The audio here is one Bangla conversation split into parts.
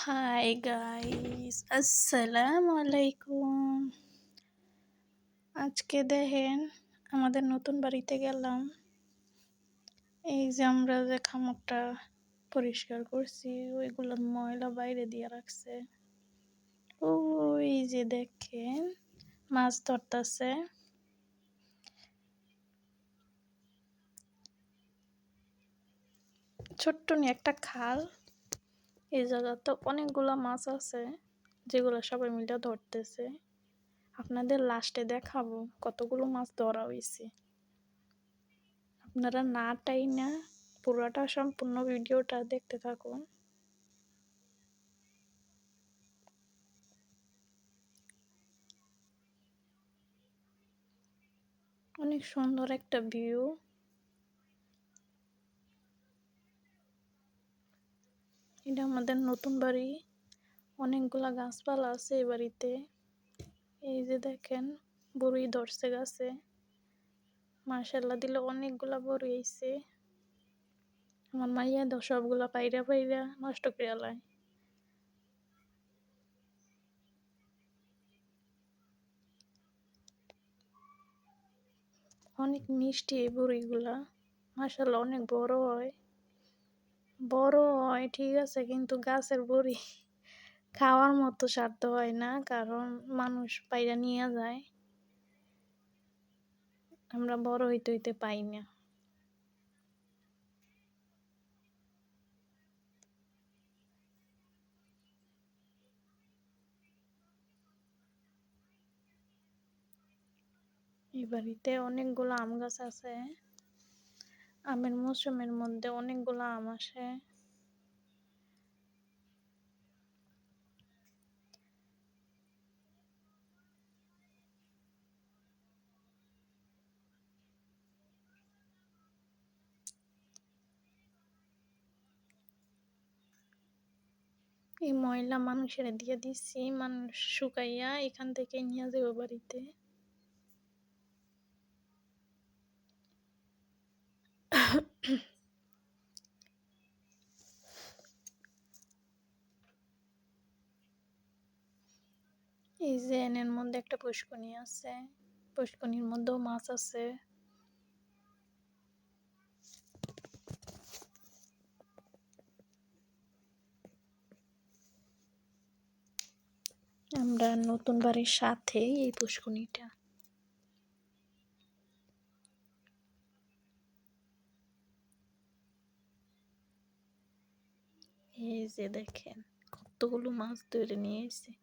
হাই গাইস, আসসালামু আলাইকুম। আজকে দেখেন আমাদের নতুন বাড়িতে গেলাম। এই যে আমরা যে খামারটা পরিষ্কার করছি ওইগুলো ময়লা বাইরে দিয়ে রাখছে। ওই যে দেখেন মাছ ধরতেছে। ছোট্ট নিয়ে একটা খাল, এই জায়গাতে অনেকগুলা মাছ আছে যেগুলো সবাই মিলে ধরতেছে। আপনাদের লাস্টে দেখাবো কতগুলো মাছ ধরা হয়েছে। আপনারা না টাইনা পুরোটা সম্পূর্ণ ভিডিওটা দেখতে থাকুন। অনেক সুন্দর একটা ভিউ। এটা আমাদের নতুন বাড়ি, অনেকগুলা গাছপালা আছে এই বাড়িতে। এই যে দেখেন বড়ি ধরছে গাছে, মাশাআল্লাহ দিলে অনেকগুলা বড়ি হইছে। আমার মাইয়া সবগুলা পাইরা পাইরা নষ্ট করে লায়। অনেক মিষ্টি এই বড়িগুলা, মাশাআল্লাহ অনেক বড় হয়। বড় হয় ঠিক আছে, কিন্তু গাছের বড়ি খাওয়ার মতো স্বাদ হয় না, কারণ মানুষ পাইরা নিয়ে যায়, আমরা বড় হইতে হইতে পাই না। এই বাড়িতে অনেকগুলো আম গাছ আছে। আমের মৌসুমের মধ্যে অনেকগুলো আম আসে। এই ময়লা মানুষের দিয়ে দিচ্ছি, মানুষ শুকাইয়া এখান থেকে নিয়ে যাবো বাড়িতে। এই যে এনের মধ্যে একটা পুষ্করণী আছে, পুষ্করণীর মধ্যেও মাছ আছে। আমরা নতুন বাড়ির সাথে এই পুষ্করণীটা। এই যে দেখেন কতগুলো মাছ ধরে নিয়ে এসে,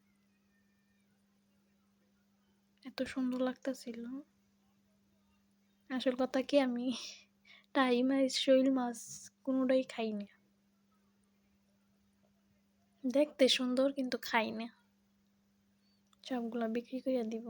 এত সুন্দর লাগতেছিল। আসল কথা কি, আমি টাই মাছ শৈল মাছ কোনোটাই খাই না। দেখতে সুন্দর কিন্তু খাই না, সবগুলা বিক্রি করে দিব।